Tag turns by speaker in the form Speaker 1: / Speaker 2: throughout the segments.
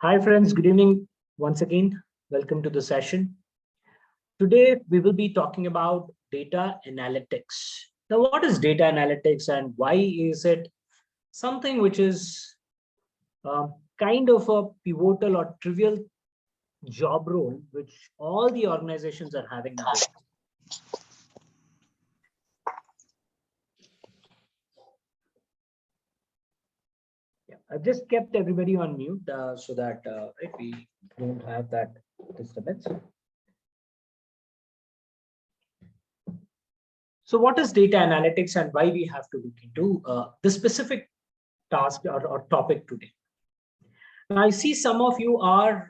Speaker 1: Hi friends, good evening once again. Welcome to the session. Today we will be talking about data analytics. Now, what is data analytics and why is it something which is kind of a pivotal or trivial job role which all the organizations are having nowadays? Yeah, I've just kept everybody on mute so that we don't have that disturbance. So what is data analytics and why we have to look into the specific task or topic today? Now, I see some of you are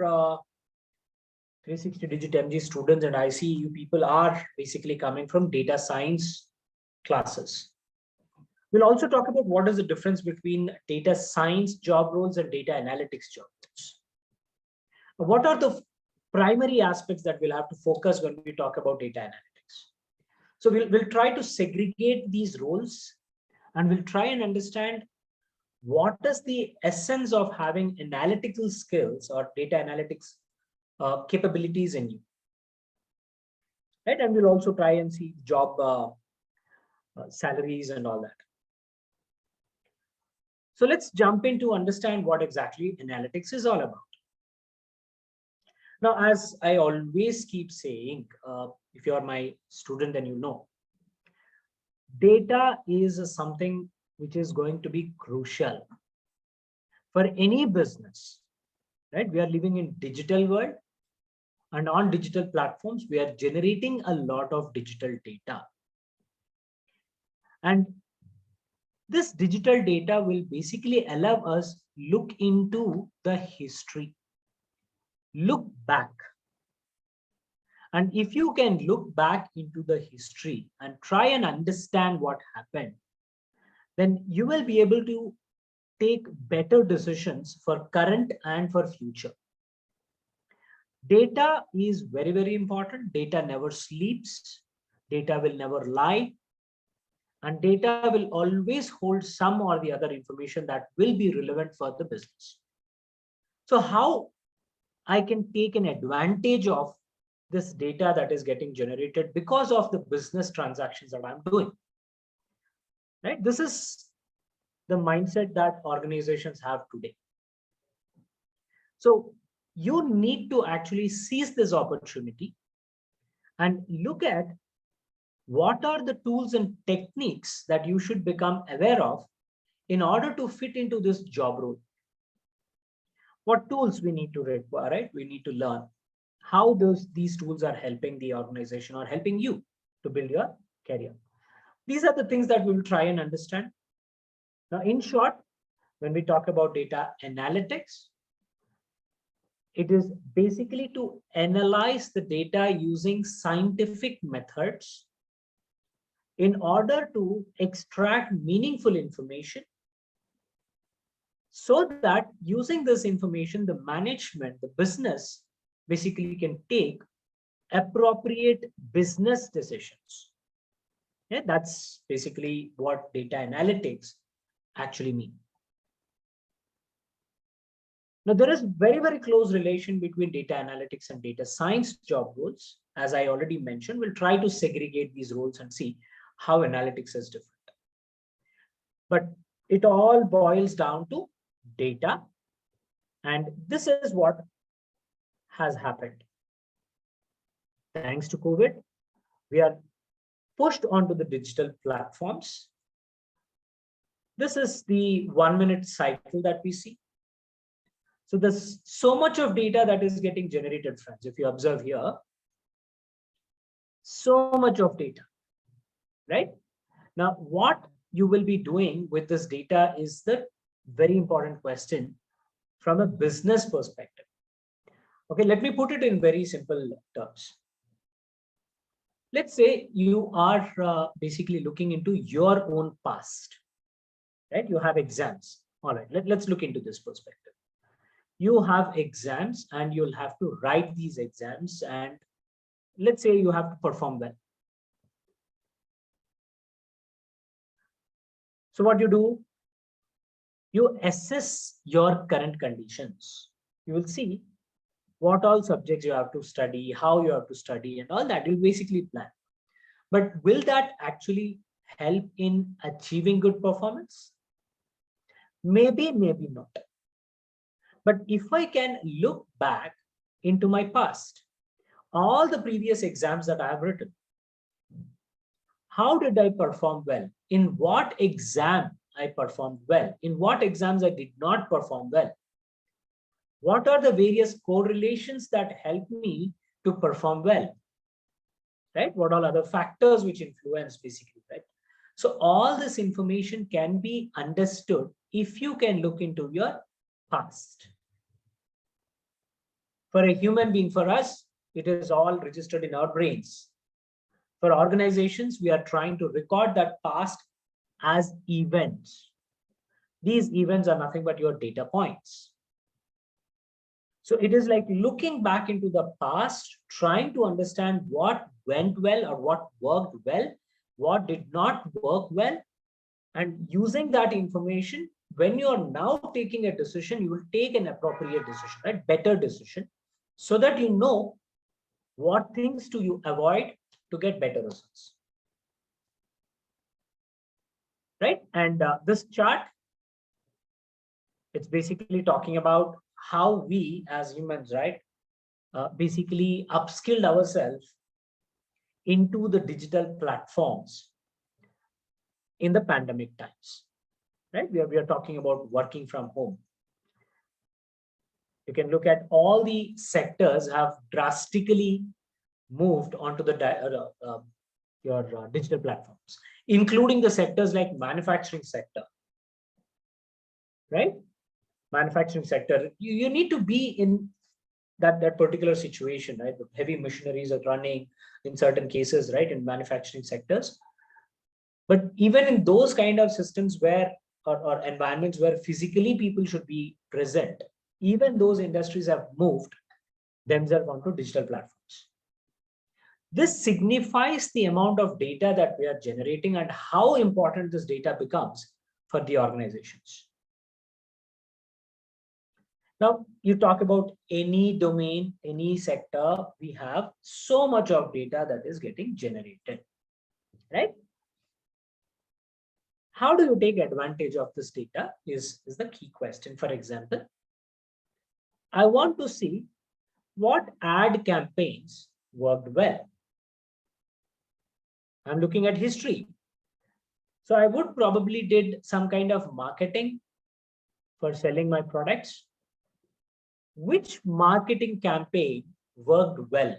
Speaker 1: 360 Digit MG students, and I see you people are basically coming from data science classes. We'll also talk about what is the difference between data science job roles and data analytics job roles. What are the primary aspects that we'll have to focus when we talk about data analytics? So we'll try to segregate these roles and we'll try and understand what is the essence of having analytical skills or data analytics capabilities in you, right? And we'll also try and see job salaries and all that. So let's jump in to understand what exactly analytics is all about. Now, as I always keep saying, if you're my student, then you know, data is something which is going to be crucial for any business, right? We are living in digital world, and on digital platforms, we are generating a lot of digital data. And this digital data will basically allow us look into the history, look back. And if you can look back into the history and try and understand what happened, then you will be able to take better decisions for current and for future. Data is very, very important. Data never sleeps. Data will never lie. And data will always hold some or the other information that will be relevant for the business. So how I can take an advantage of this data that is getting generated because of the business transactions that I'm doing, right? This is the mindset that organizations have today. So you need to actually seize this opportunity and look at what are the tools and techniques that you should become aware of in order to fit into this job role. What tools we need to require, right? We need to learn how these tools are helping the organization or helping you to build your career. These are the things that we will try and understand. Now, in short, when we talk about data analytics, it is basically to analyze the data using scientific methods in order to extract meaningful information, so that using this information, the management, the business basically can take appropriate business decisions. Yeah, that's basically what data analytics actually mean. Now, there is very, very close relation between data analytics and data science job roles. As I already mentioned, we'll try to segregate these roles and see how analytics is different. But it all boils down to data. And this is what has happened. Thanks to COVID, we are pushed onto the digital platforms. This is the 1 minute cycle that we see. So there's so much of data that is getting generated, friends. If you observe here, so much of data, right? Now, what you will be doing with this data is the very important question from a business perspective. Okay, let me put it in very simple terms. Let's say you are basically looking into your own past, right? You have exams. All right, let's look into this perspective. You have exams and you'll have to write these exams, and let's say you have to perform well. So what you do, you assess your current conditions. You will see what all subjects you have to study, how you have to study, and all that. You'll basically plan. But will that actually help in achieving good performance? Maybe, maybe not. But if I can look back into my past, all the previous exams that I have written, how did I perform well? In what exam I performed well? In what exams I did not perform well? What are the various correlations that help me to perform well? Right? What all other factors which influence basically, right? So all this information can be understood if you can look into your past. For a human being, for us, it is all registered in our brains. For organizations, we are trying to record that past as events. These events are nothing but your data points. So it is like looking back into the past, trying to understand what went well or what worked well, what did not work well, and using that information, when you are now taking a decision, you will take an appropriate decision, right? Better decision, so that you know what things do you avoid to get better results. Right? And this chart, it's basically talking about how we as humans, right, basically upskilled ourselves into the digital platforms in the pandemic times, right? We are talking about working from home. You can look at all the sectors have drastically moved onto the digital platforms, including the sectors like manufacturing sector, right? Manufacturing sector, you need to be in that particular situation, right? The heavy machineries are running in certain cases, right, in manufacturing sectors. But even in those kind of systems where or environments where physically people should be present, even those industries have moved themselves onto digital platforms. This signifies the amount of data that we are generating and how important this data becomes for the organizations. Now, you talk about any domain, any sector, we have so much of data that is getting generated, right? How do you take advantage of this data is the key question. For example, I want to see what ad campaigns worked well. I'm looking at history. So I would probably did some kind of marketing for selling my products. Which marketing campaign worked well,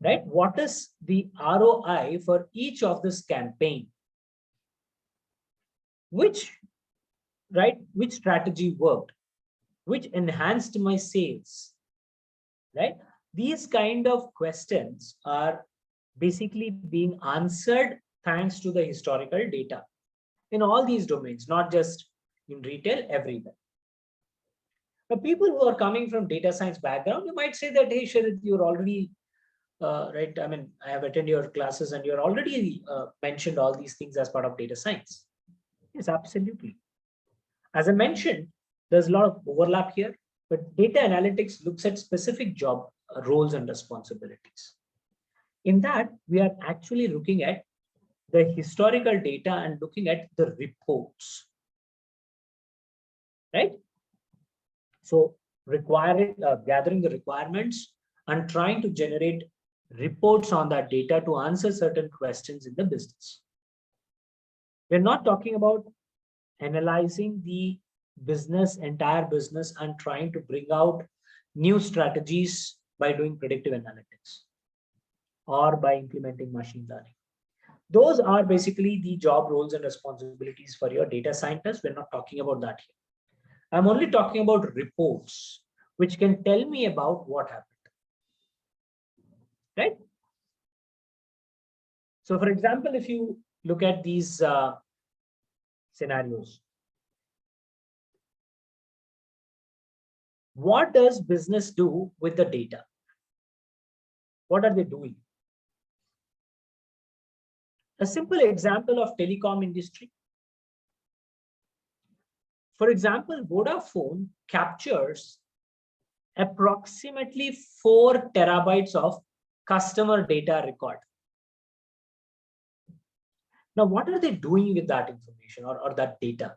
Speaker 1: right? What is the ROI for each of this campaign? Which strategy worked? Which enhanced my sales, right? These kind of questions are basically being answered thanks to the historical data in all these domains, not just in retail, everywhere. Now, people who are coming from data science background, you might say that, hey, Sharit, you're already, right? I mean, I have attended your classes and you're already mentioned all these things as part of data science. Yes, absolutely. As I mentioned, there's a lot of overlap here, but data analytics looks at specific job roles and responsibilities. In that, we are actually looking at the historical data and looking at the reports, right? So gathering the requirements and trying to generate reports on that data to answer certain questions in the business. We're not talking about analyzing the entire business and trying to bring out new strategies by doing predictive analytics or by implementing machine learning. Those are basically the job roles and responsibilities for your data scientist. We're not talking about that here. I'm only talking about reports, which can tell me about what happened, right? So for example, if you look at these scenarios, what does business do with the data? What are they doing? A simple example of telecom industry. For example, Vodafone captures approximately 4 terabytes of customer data record. Now, what are they doing with that information or that data?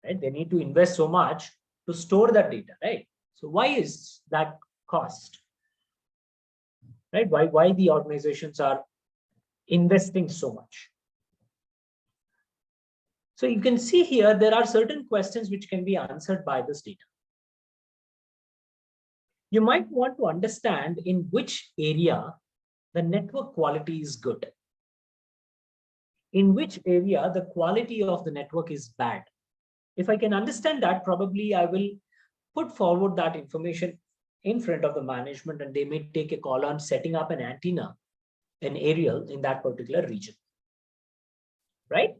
Speaker 1: Right? They need to invest so much to store that data, right? So why is that cost? Right? Why the organizations are investing so much? So you can see here, there are certain questions which can be answered by this data. You might want to understand in which area the network quality is good. In which area the quality of the network is bad. If I can understand that, probably I will put forward that information in front of the management and they may take a call on setting up an antenna, an aerial in that particular region. Right?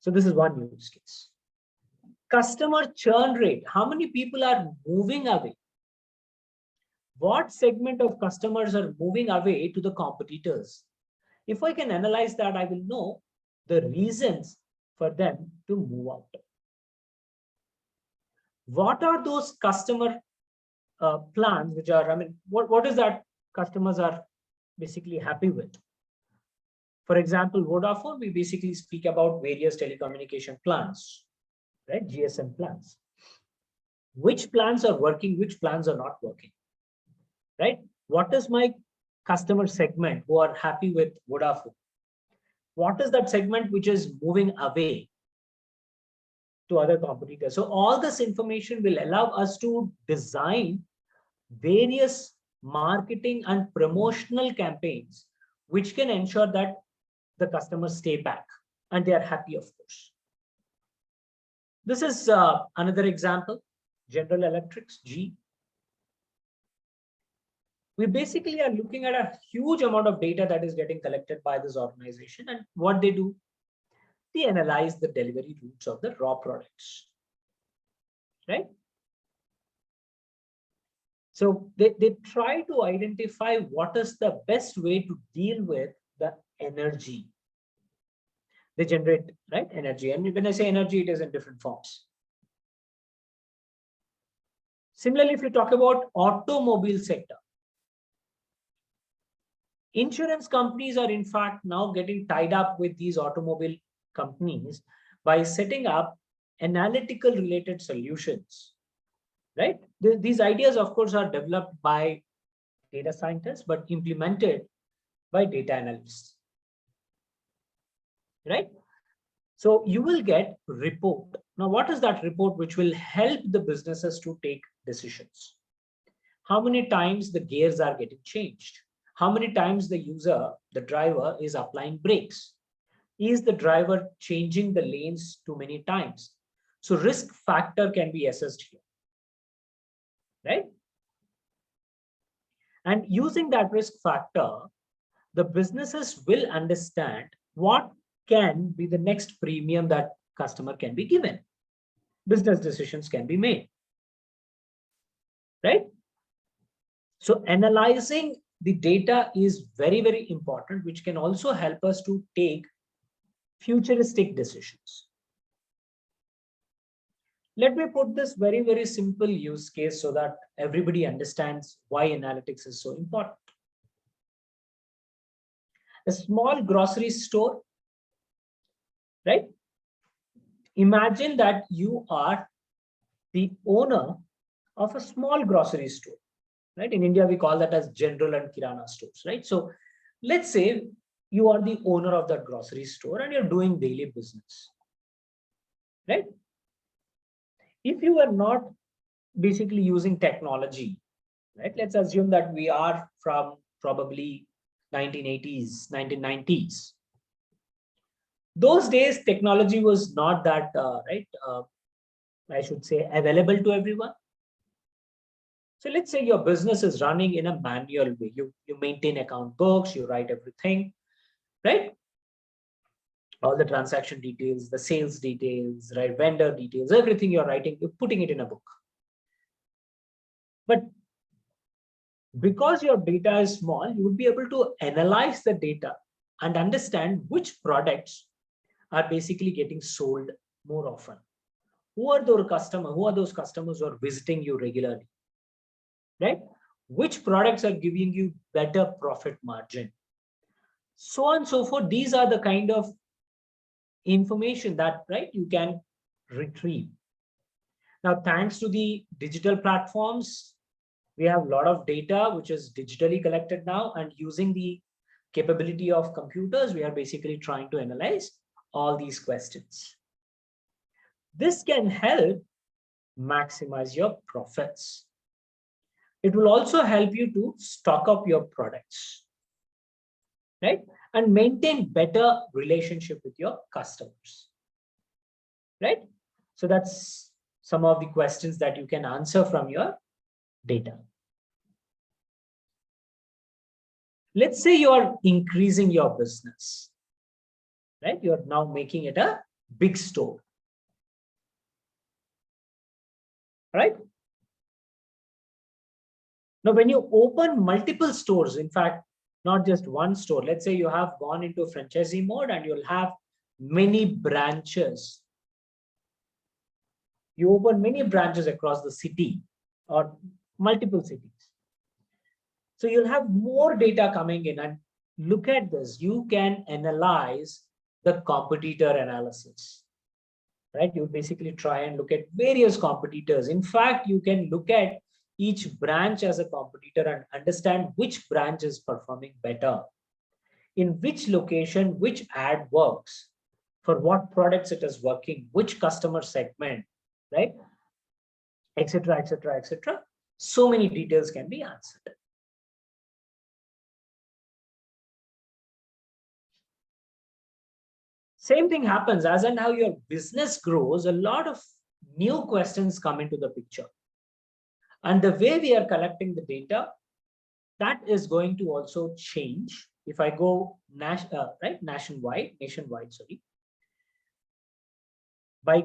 Speaker 1: So this is one use case. Customer churn rate. How many people are moving away? What segment of customers are moving away to the competitors? If I can analyze that, I will know the reasons for them to move out. What are those customer plans which are, what is that customers are basically happy with? For example, Vodafone, we basically speak about various telecommunication plans, right? GSM plans. Which plans are working, which plans are not working, right? What is my customer segment who are happy with Vodafone? What is that segment which is moving away to other competitors? So all this information will allow us to design various marketing and promotional campaigns, which can ensure that the customers stay back and they are happy, of course. This is another example, General Electrics, G. We basically are looking at a huge amount of data that is getting collected by this organization, and what they do, they analyze the delivery routes of the raw products, right? So they try to identify what is the best way to deal with the energy. They generate, right, energy. And when I say energy, it is in different forms. Similarly, if you talk about automobile sector, insurance companies are in fact now getting tied up with these automobile companies by setting up analytical related solutions, right? These ideas, of course, are developed by data scientists, but implemented by data analysts, right? So you will get report. Now, what is that report which will help the businesses to take decisions? How many times the gears are getting changed? How many times the user, the driver, is applying brakes? Is the driver changing the lanes too many times? So risk factor can be assessed here, right? And using that risk factor, the businesses will understand what can be the next premium that customer can be given. Business decisions can be made, right? So analyzing the data is very, very important, which can also help us to take futuristic decisions. Let me put this very, very simple use case so that everybody understands why analytics is so important. A small grocery store, right? Imagine that you are the owner of a small grocery store, right? In India, we call that as general and kirana stores, right? So let's say you are the owner of that grocery store and you're doing daily business, right? If you are not basically using technology, right? Let's assume that we are from probably 1980s, 1990s. Those days, technology was not that, I should say, available to everyone. So let's say your business is running in a manual way. You maintain account books, you write everything, right? All the transaction details, the sales details, right? Vendor details, everything you're writing, you're putting it in a book. But because your data is small, you would be able to analyze the data and understand which products are basically getting sold more often. Who are those customers? Who are those customers who are visiting you regularly? Right? Which products are giving you better profit margin? So on and so forth. These are the kind of information that, right, you can retrieve. Now, thanks to the digital platforms, we have a lot of data which is digitally collected now, and using the capability of computers, we are basically trying to analyze all these questions. This can help maximize your profits. It will also help you to stock up your products, right? And maintain better relationship with your customers, right? So that's some of the questions that you can answer from your data. Let's say you are increasing your business, right? You're now making it a big store, right? Now, when you open multiple stores, in fact, not just one store, let's say you have gone into franchisee mode and you'll have many branches. You open many branches across the city or multiple cities. So you'll have more data coming in, and look at this. You can analyze the competitor analysis, right? You basically try and look at various competitors. In fact, you can look at each branch as a competitor and understand which branch is performing better, in which location, which ad works, for what products it is working, which customer segment, right? Etc., etc., etc. So many details can be answered. Same thing happens as and how your business grows, a lot of new questions come into the picture. And the way we are collecting the data, that is going to also change. If I go nationwide, sorry, by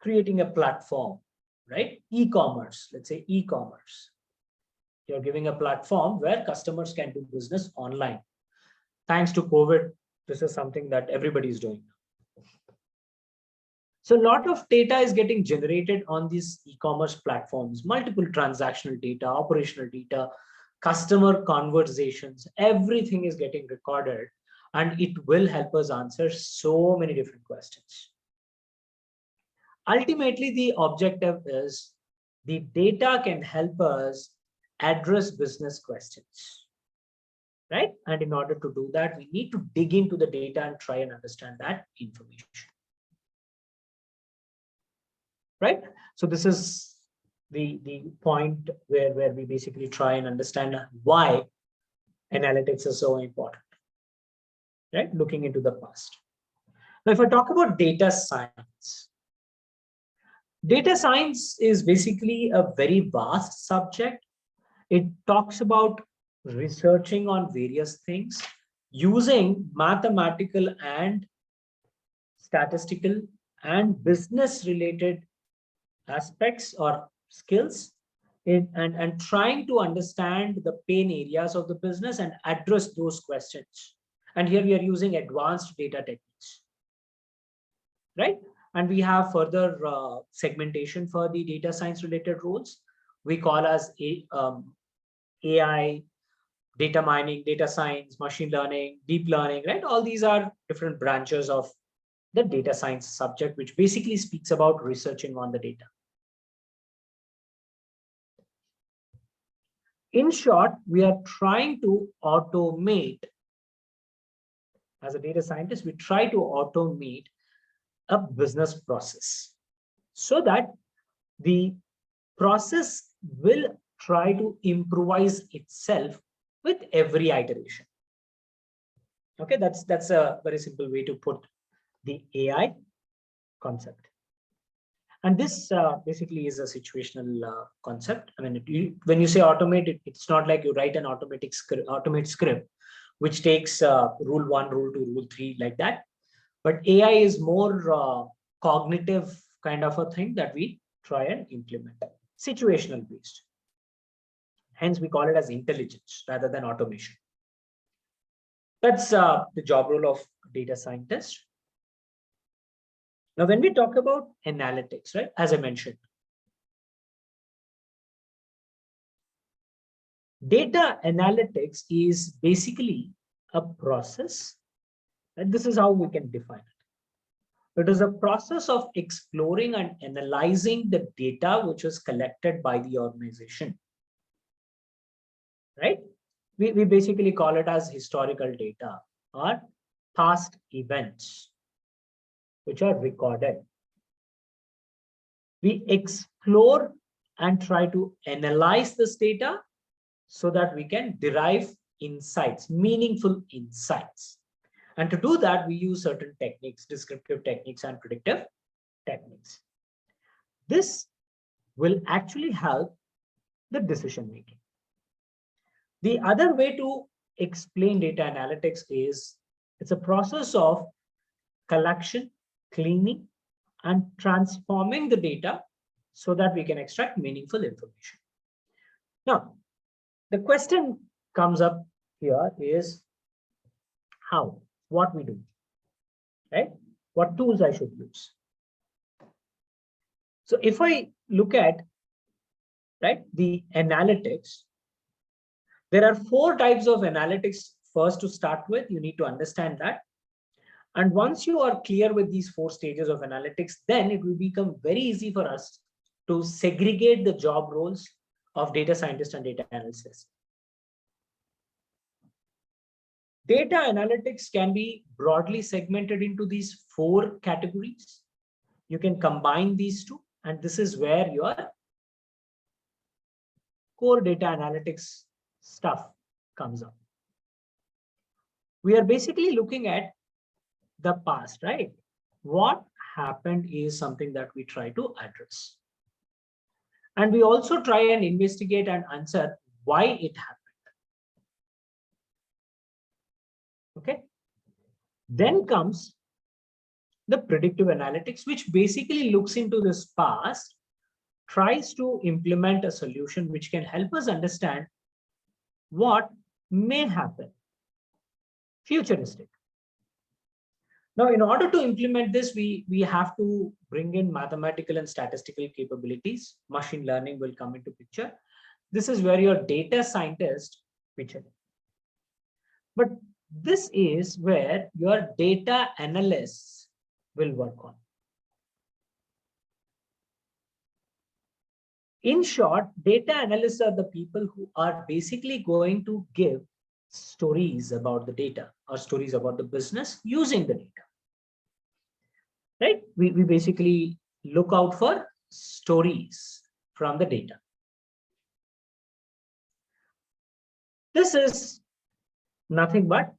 Speaker 1: creating a platform, right? E-commerce, let's say e-commerce. You're giving a platform where customers can do business online. Thanks to COVID, this is something that everybody is doing. So a lot of data is getting generated on these e-commerce platforms, multiple transactional data, operational data, customer conversations, everything is getting recorded, and it will help us answer so many different questions. Ultimately, the objective is the data can help us address business questions, right? And in order to do that, we need to dig into the data and try and understand that information. Right? So this is the point where we basically try and understand why analytics is so important, right? Looking into the past. Now, if I talk about data science is basically a very vast subject. It talks about researching on various things using mathematical and statistical and business related aspects or skills and trying to understand the pain areas of the business and address those questions. And here we are using advanced data techniques, right? And we have further segmentation for the data science related roles. We call as AI, data mining, data science, machine learning, deep learning, right? All these are different branches of the data science subject, which basically speaks about researching on the data. In short, we are trying to automate, as a data scientist, we try to automate a business process so that the process will try to improvise itself with every iteration. Okay, that's a very simple way to put the AI concept. And this basically is a situational concept. I mean, when you say automate, it's not like you write an automate script, which takes rule 1, rule 2, rule 3 like that. But AI is more cognitive kind of a thing that we try and implement, situational based. Hence, we call it as intelligence rather than automation. That's the job role of data scientist. Now, when we talk about analytics, right, as I mentioned, data analytics is basically a process, and this is how we can define it. It is a process of exploring and analyzing the data which is collected by the organization, right? We basically call it as historical data or past events which are recorded. We explore and try to analyze this data so that we can derive insights, meaningful insights. And to do that, we use certain techniques, descriptive techniques and predictive techniques. This will actually help the decision making. The other way to explain data analytics is it's a process of collection, cleaning, and transforming the data so that we can extract meaningful information. Now, the question comes up here is how, what we do, right? What tools I should use. So if I look at, right, the analytics, there are 4 types of analytics. First, to start with, you need to understand that. And once you are clear with these 4 stages of analytics, then it will become very easy for us to segregate the job roles of data scientist and data analyst. Data analytics can be broadly segmented into these 4 categories. You can combine these 2, and this is where your core data analytics stuff comes up. We are basically looking at the past, right? What happened is something that we try to address. And we also try and investigate and answer why it happened. Okay. Then comes the predictive analytics, which basically looks into this past, tries to implement a solution which can help us understand what may happen. Futuristic. Now, in order to implement this, we have to bring in mathematical and statistical capabilities. Machine learning will come into picture. This is where your data scientist feature. But this is where your data analysts will work on. In short, data analysts are the people who are basically going to give stories about the data or stories about the business using the data. Right? We basically look out for stories from the data. This is nothing but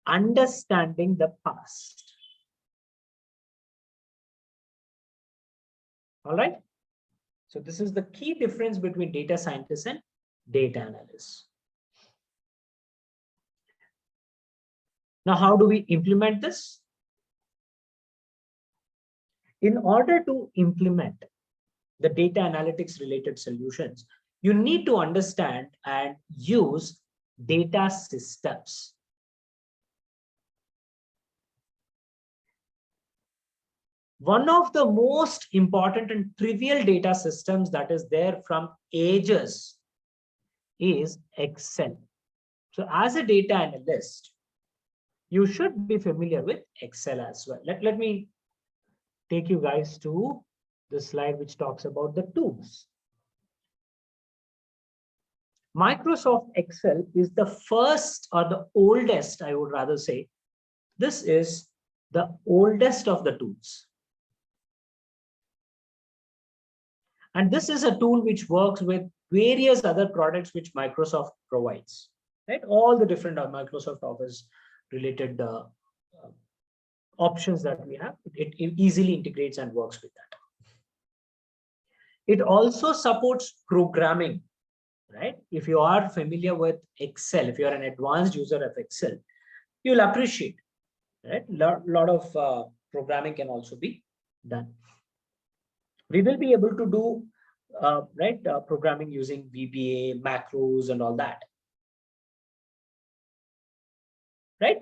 Speaker 1: understanding the past. All right. So this is the key difference between data scientists and data analysts. Now, how do we implement this? In order to implement the data analytics related solutions, you need to understand and use data systems. One of the most important and trivial data systems that is there from ages is Excel. So as a data analyst, you should be familiar with Excel as well. Let me take you guys to the slide which talks about the tools. Microsoft Excel is the first or the oldest, I would rather say. This is the oldest of the tools. And this is a tool which works with various other products which Microsoft provides, right? All the different Microsoft Office related options that we have, it easily integrates and works with that. It also supports programming, right? If you are familiar with Excel, if you are an advanced user of Excel, you'll appreciate, right? Lot of programming can also be done. We will be able to do programming using VBA, macros, and all that. Right?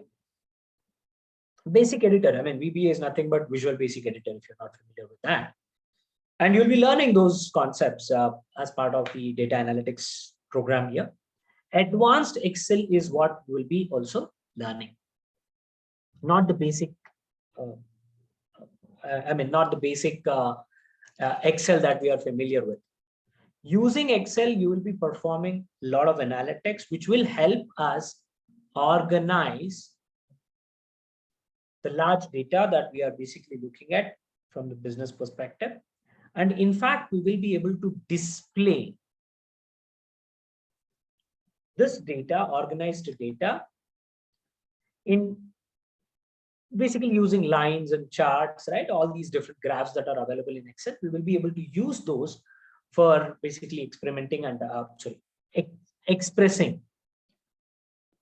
Speaker 1: basic editor. I mean, VBA is nothing but Visual Basic Editor if you're not familiar with that. And you'll be learning those concepts as part of the data analytics program here. Advanced Excel is what we'll be also learning. Not the basic, not the basic Excel that we are familiar with. Using Excel, you will be performing a lot of analytics, which will help us organize the large data that we are basically looking at from the business perspective. And in fact, we will be able to display this data, organized data, in basically using lines and charts, right? All these different graphs that are available in Excel, we will be able to use those for basically experimenting and expressing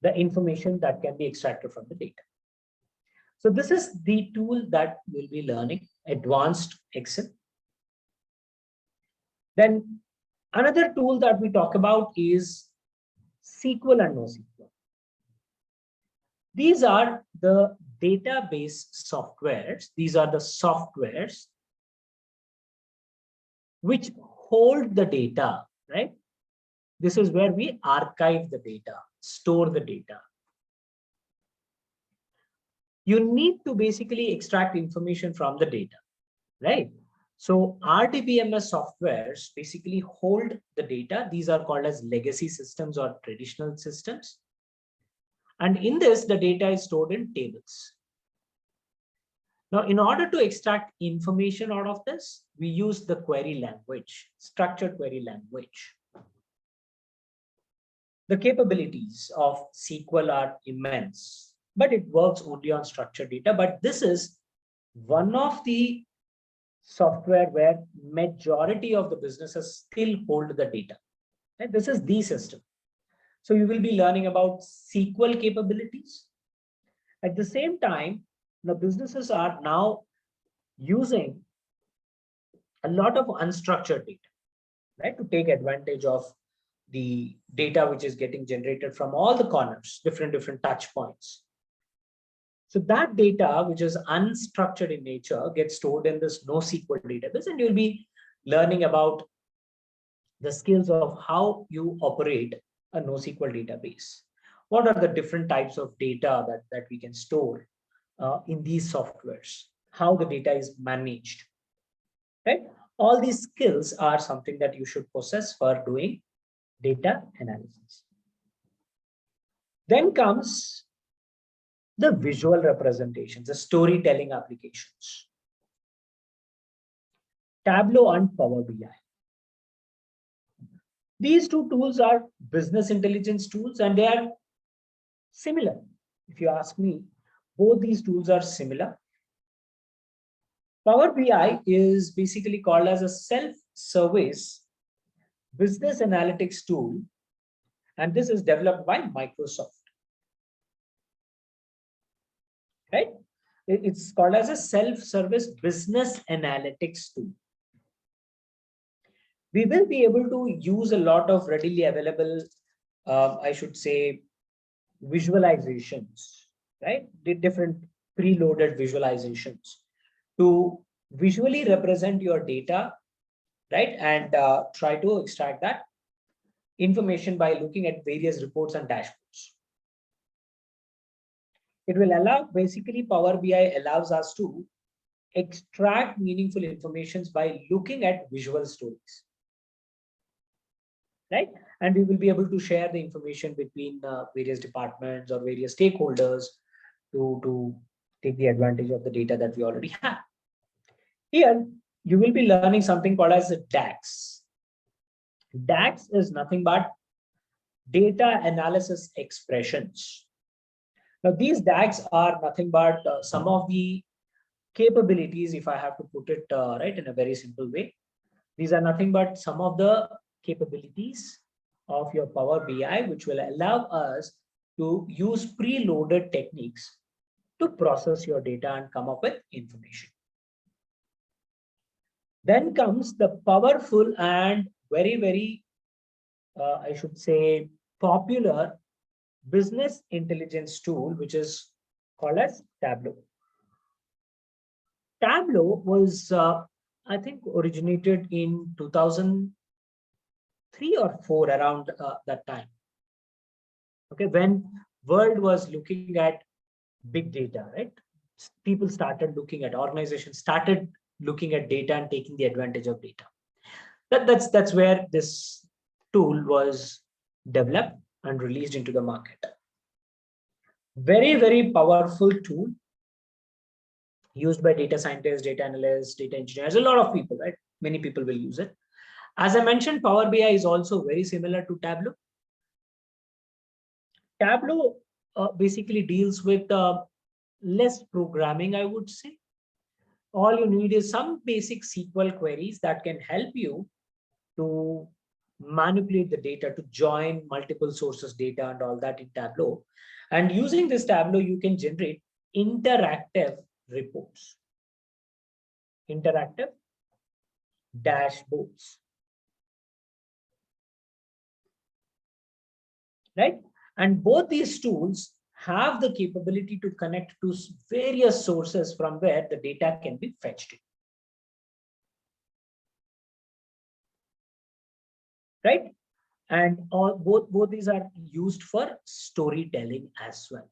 Speaker 1: the information that can be extracted from the data. So this is the tool that we'll be learning, Advanced Excel. Then another tool that we talk about is SQL and NoSQL. These are the database softwares. These are the softwares which hold the data, right? This is where we archive the data, store the data. You need to basically extract information from the data, right? So RDBMS softwares basically hold the data. These are called as legacy systems or traditional systems. And in this, the data is stored in tables. Now, in order to extract information out of this, we use the query language, structured query language. The capabilities of SQL are immense, but it works only on structured data. But this is one of the software where majority of the businesses still hold the data. And this is the system. So you will be learning about SQL capabilities. At the same time, the businesses are now using a lot of unstructured data, right? To take advantage of the data which is getting generated from all the corners, different touch points. So that data, which is unstructured in nature, gets stored in this NoSQL database, and you'll be learning about the skills of how you operate a NoSQL database. What are the different types of data that we can store in these softwares? How the data is managed, right? All these skills are something that you should possess for doing data analysis. Then comes the visual representations, the storytelling applications. Tableau and Power BI. These two tools are business intelligence tools, and they are similar. If you ask me, both these tools are similar. Power BI is basically called as a self-service business analytics tool, and this is developed by Microsoft. Right? It's called as a self-service business analytics tool. We will be able to use a lot of readily available, I should say, visualizations, right? The different preloaded visualizations to visually represent your data, right? And try to extract that information by looking at various reports and dashboards. It will allow, basically Power BI allows us to extract meaningful information by looking at visual stories, right? And we will be able to share the information between various departments or various stakeholders to take the advantage of the data that we already have. Here, you will be learning something called as a DAX. DAX is nothing but data analysis expressions. Now, these DAX are nothing but some of the capabilities, if I have to put it right in a very simple way. These are nothing but some of the capabilities of your Power BI, which will allow us to use preloaded techniques to process your data and come up with information. Then comes the powerful and very, I should say, popular business intelligence tool, which is called as Tableau. Tableau was, I think, originated in 2003 or 4, around that time. Okay, when world was looking at big data, right? People started looking at, organizations started looking at data and taking the advantage of data. That's where this tool was developed and released into the market. Very, very powerful tool used by data scientists, data analysts, data engineers, a lot of people, right? Many people will use it. As I mentioned, Power BI is also very similar to Tableau. Tableau basically deals with less programming, I would say. All you need is some basic SQL queries that can help you to manipulate the data, to join multiple sources data and all that in Tableau. And using this Tableau, you can generate interactive reports, interactive dashboards, right? And both these tools have the capability to connect to various sources from where the data can be fetched, right? And both these are used for storytelling as well.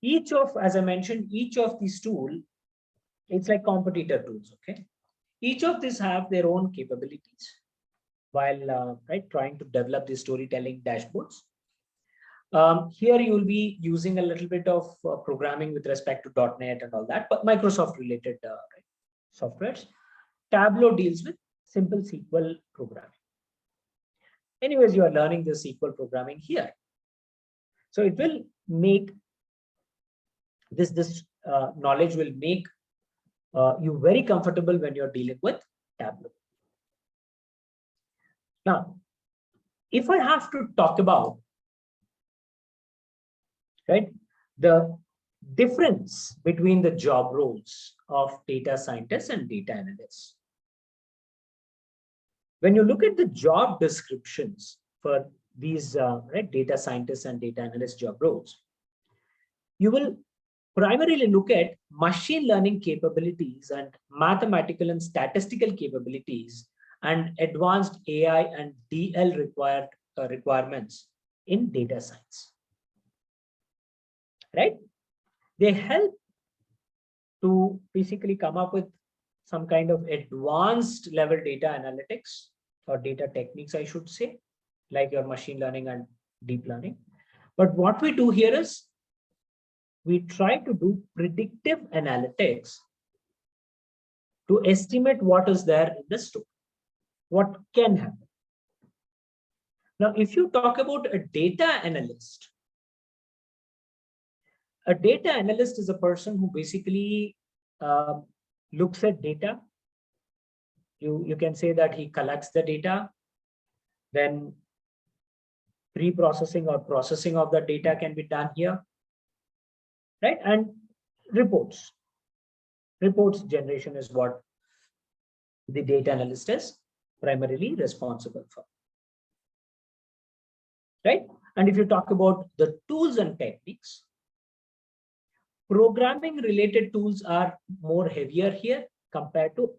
Speaker 1: Each of, as I mentioned, each of these tools, it's like competitor tools, okay? Each of these have their own capabilities while right, trying to develop these storytelling dashboards. Here you will be using a little bit of programming with respect to .NET and all that, but Microsoft related right, softwares. Tableau deals with simple SQL programming. Anyways, you are learning the SQL programming here. So it will make this knowledge will make you very comfortable when you're dealing with Tableau. Now, if I have to talk about, right, the difference between the job roles of data scientists and data analysts. When you look at the job descriptions for these right, data scientists and data analyst job roles, you will primarily look at machine learning capabilities and mathematical and statistical capabilities and advanced AI and DL requirements in data science, right? They help to basically come up with some kind of advanced level data analytics or data techniques, I should say, like your machine learning and deep learning. But what we do here is we try to do predictive analytics to estimate what is there in the store, what can happen. Now, if you talk about a data analyst is a person who basically looks at data. You can say that he collects the data, then pre-processing or processing of the data can be done here, right? And reports generation is what the data analyst is primarily responsible for, right? And if you talk about the tools and techniques, programming related tools are more heavier here compared to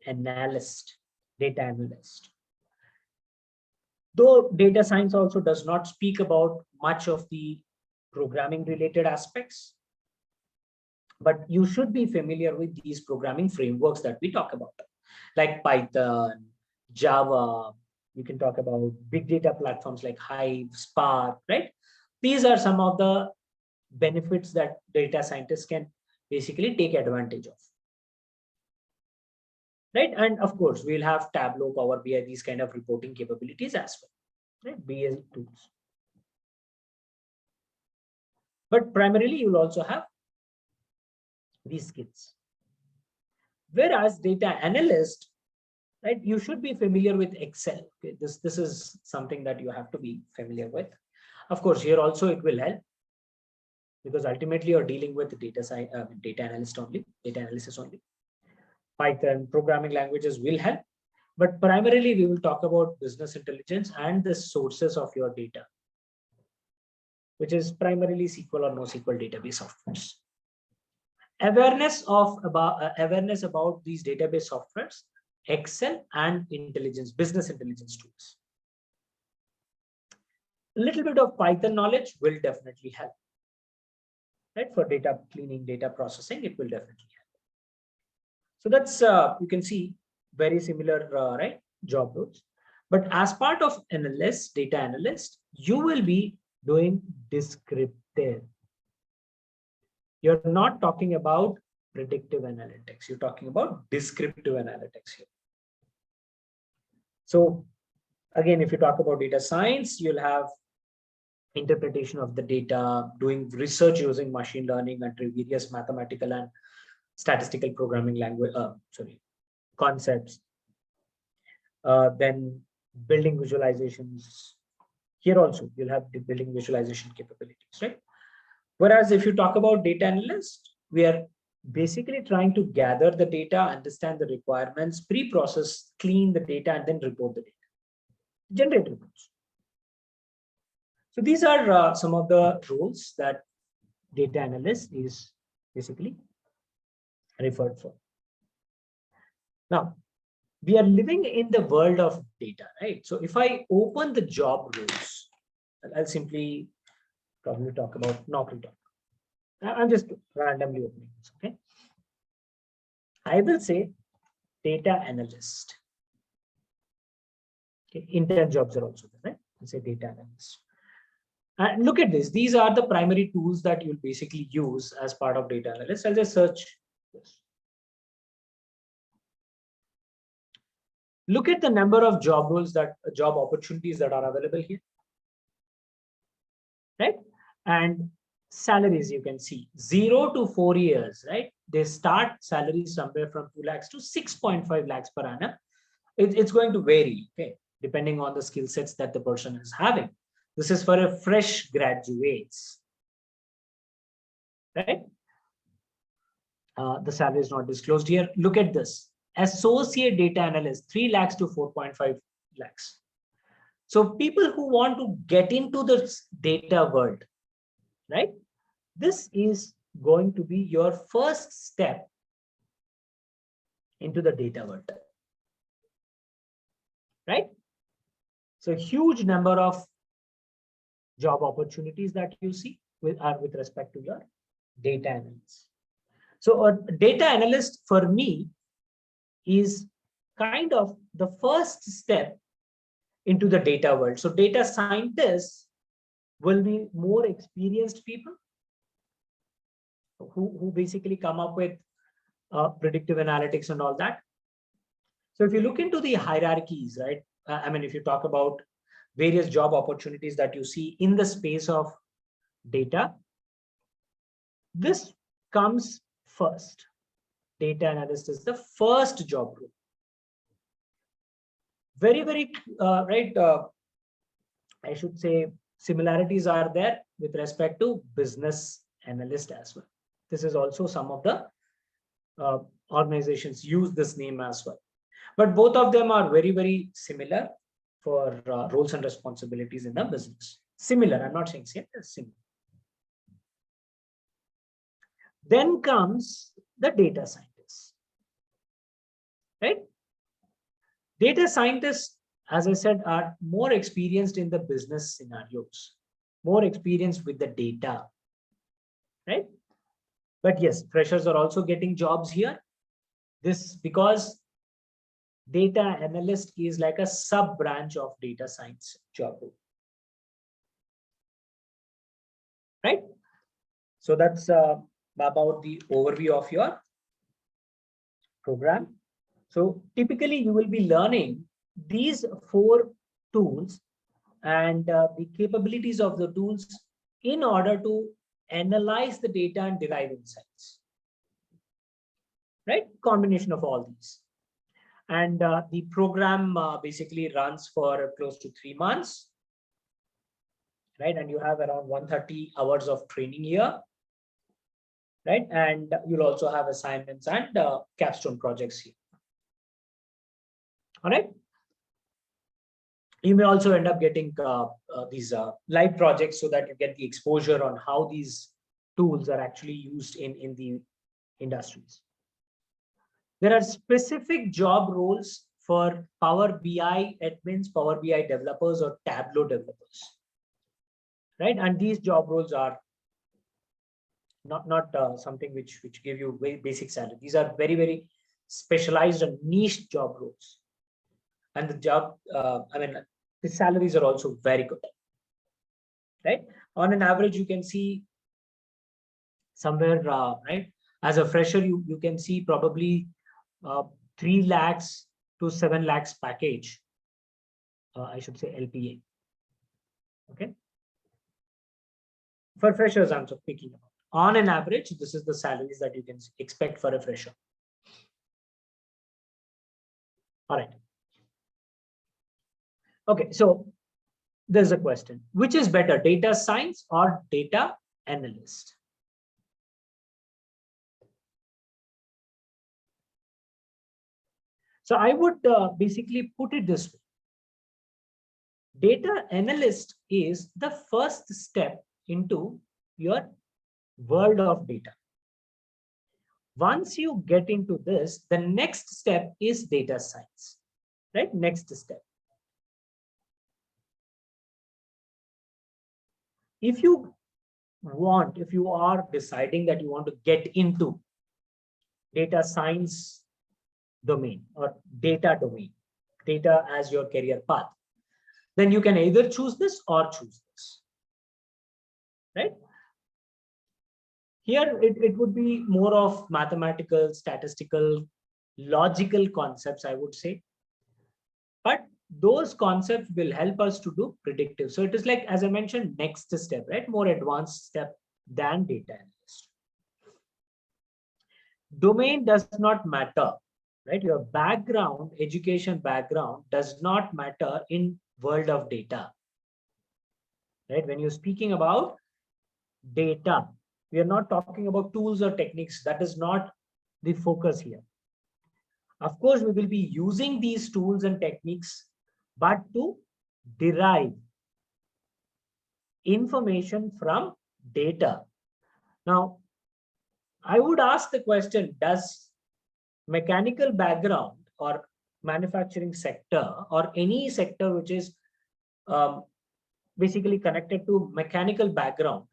Speaker 1: data analyst. Though data science also does not speak about much of the programming related aspects, but you should be familiar with these programming frameworks that we talk about, like Python, Java. You can talk about big data platforms like Hive, Spark, right? These are some of the benefits that data scientists can basically take advantage of, right? And of course, we'll have Tableau, Power BI, these kind of reporting capabilities as well, right? BA tools. But primarily, you'll also have these skills. Whereas data analyst, right, you should be familiar with Excel. Okay? This is something that you have to be familiar with. Of course, here also it will help, because ultimately you're dealing with data analysts only. Python, programming languages will help, but primarily we will talk about business intelligence and the sources of your data, which is primarily SQL or NoSQL database softwares. awareness about these database softwares, Excel, and business intelligence tools. A little bit of Python knowledge will definitely help. Right, for data cleaning, data processing, it will definitely help. So that's you can see very similar right job roles. But as part of analyst, data analyst, you will be doing descriptive. You're not talking about predictive analytics. You're talking about descriptive analytics here. So again, if you talk about data science, you'll have interpretation of the data, doing research using machine learning and various mathematical and statistical programming language, concepts. Then building visualizations. Here also, you'll have the building visualization capabilities, right? Whereas if you talk about data analyst, we are basically trying to gather the data, understand the requirements, pre-process, clean the data, and then report the data. Generate reports. So these are some of the roles that data analyst is basically referred for. Now, we are living in the world of data, right? So if I open the job roles, I'll simply probably talk about Naukri. I'm just randomly opening this, okay? I will say data analyst. Okay, intern jobs are also there, right? I'll say data analyst. And look at this. These are the primary tools that you'll basically use as part of data analyst. I'll just search this. Look at the number of job roles job opportunities that are available here, right? And salaries, you can see 0 to 4 years, right? They start salaries somewhere from 2 lakhs to 6.5 lakhs per annum. It's going to vary, okay, depending on the skill sets that the person is having. This is for a fresh graduates, right? The salary is not disclosed here. Look at this. Associate data analyst, 3 lakhs to 4.5 lakhs. So people who want to get into the data world, right? This is going to be your first step into the data world, right? So huge number of job opportunities that you see are with respect to your data analysts. So a data analyst for me is kind of the first step into the data world. So data scientists will be more experienced people who basically come up with predictive analytics and all that. So if you look into the hierarchies, right? I mean, if you talk about various job opportunities that you see in the space of data, this comes first. Data analyst is the first job role. Very, very, I should say similarities are there with respect to business analyst as well. This is also some of the organizations use this name as well. But both of them are very, very similar for roles and responsibilities in the business. Similar, I'm not saying same, similar. Then comes the data scientist, right? Data scientists, as I said, are more experienced in the business scenarios, more experienced with the data, right? But yes, freshers are also getting jobs here. This because data analyst is like a sub branch of data science job, right? So that's about the overview of your program. So typically you will be learning these 4 tools and the capabilities of the tools in order to analyze the data and derive insights, right? Combination of all these. And the program basically runs for close to 3 months, right? And you have around 130 hours of training here, right? And you'll also have assignments and capstone projects here. All right. You may also end up getting these live projects so that you get the exposure on how these tools are actually used in the industries. There are specific job roles for Power BI admins, Power BI developers, or Tableau developers, right? And these job roles are not something which give you very basic salary. These are very specialized and niche job roles, and the job, the salaries are also very good, right? On an average, you can see somewhere, right? As a fresher, you can see probably 3 lakhs to 7 lakhs package. I should say LPA. Okay. For freshers, I'm speaking about. On an average, this is the salaries that you can expect for a fresher. All right. Okay, so there's a question. Which is better, data science or data analyst? So I would basically put it this way. Data analyst is the first step into your world of data. Once you get into this, the next step is data science, right? Next step. If you are deciding that you want to get into data science domain or data domain, data as your career path, then you can either choose this or choose this, right? Here, it would be more of mathematical, statistical, logical concepts, I would say. But those concepts will help us to do predictive. So it is like, as I mentioned, next step, right? More advanced step than data analyst. Domain does not matter, right? Your background, education background does not matter in world of data, right? When you're speaking about data, we are not talking about tools or techniques. That is not the focus here. Of course, we will be using these tools and techniques, but to derive information from data. Now, I would ask the question, does mechanical background or manufacturing sector or any sector which is basically connected to mechanical background,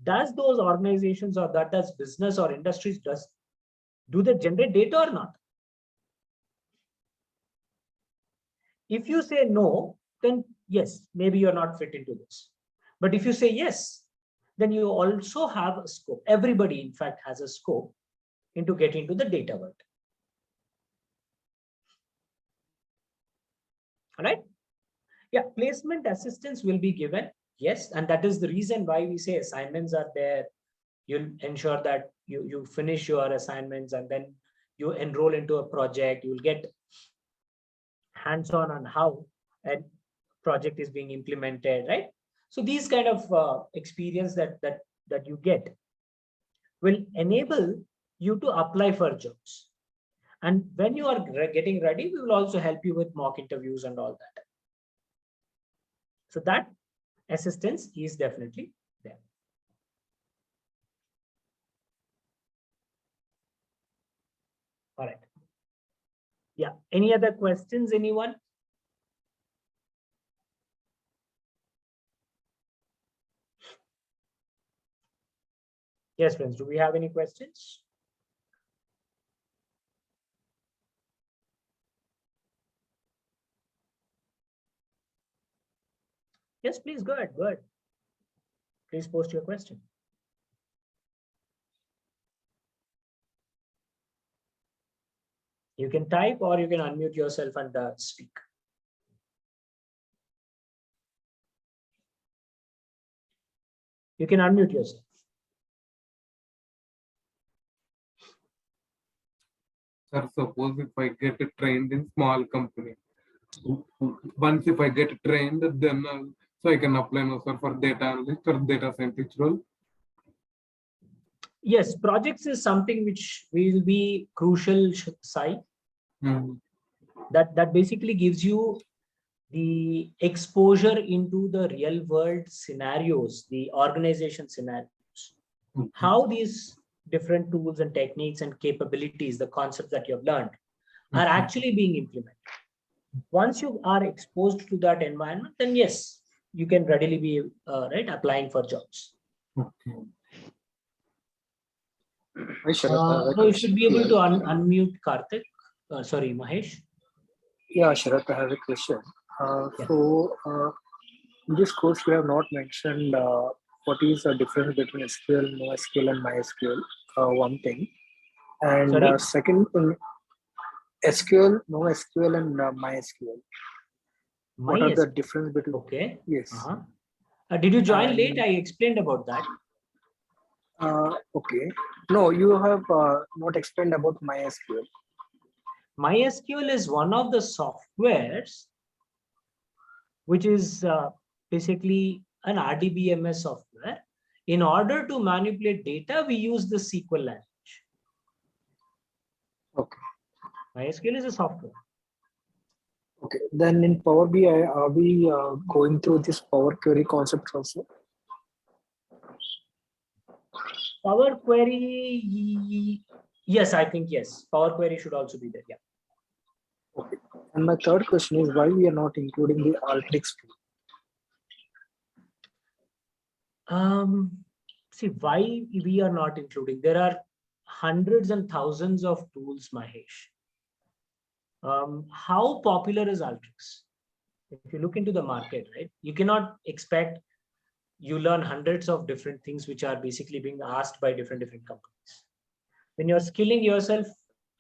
Speaker 1: does those organizations or that does business or industries, do they generate data or not? If you say no, then yes, maybe you're not fit into this. But if you say yes, then you also have a scope. Everybody, in fact, has a scope into getting into the data world. All right. Yeah, placement assistance will be given. Yes, and that is the reason why we say assignments are there. You'll ensure that you finish your assignments and then you enroll into a project. You'll get hands-on on how a project is being implemented, right? So these kind of experience that you get will enable you to apply for jobs. And when you are getting ready, we will also help you with mock interviews and all that. So that assistance is definitely there. All right. Yeah. Any other questions, anyone? Yes, friends. Do we have any questions? Yes, please go ahead. Go ahead. Please post your question. You can type or you can unmute yourself and speak. You can unmute yourself.
Speaker 2: Sir, suppose if I get trained in small company, once if I get trained, then so I can apply now, sir, for data analyst or data scientist role.
Speaker 1: Yes, projects is something which will be crucial side. That basically gives you the exposure into the real world scenarios, the organization scenarios, how these different tools and techniques and capabilities, the concepts that you have learned are actually being implemented. Once you are exposed to that environment, then yes, you can readily be applying for jobs.
Speaker 2: Okay.
Speaker 1: No, you should be able to unmute Karthik. Sorry, Mahesh.
Speaker 3: Yeah, Sharath, I have a question. In this course, you have not mentioned what is the difference between SQL, NoSQL, and MySQL. One thing, and second, SQL, NoSQL, and MySQL. What are the difference between?
Speaker 1: Okay.
Speaker 3: Yes.
Speaker 1: Did you join late? I explained about that.
Speaker 3: Okay. No, you have not explained about MySQL.
Speaker 1: MySQL is one of the softwares which is basically an RDBMS software. In order to manipulate data, we use the SQL language.
Speaker 3: Okay.
Speaker 1: MySQL is a software.
Speaker 3: Okay. Then in Power BI, are we going through this Power Query concept also?
Speaker 1: Power Query, yes, I think yes. Power Query should also be there. Yeah.
Speaker 3: Okay. And my third question is why we are not including the Alteryx
Speaker 1: tool? See, why we are not including? There are hundreds and thousands of tools, Mahesh. How popular is Alteryx? If you look into the market, right, you cannot expect you learn hundreds of different things which are basically being asked by different companies. When you're skilling yourself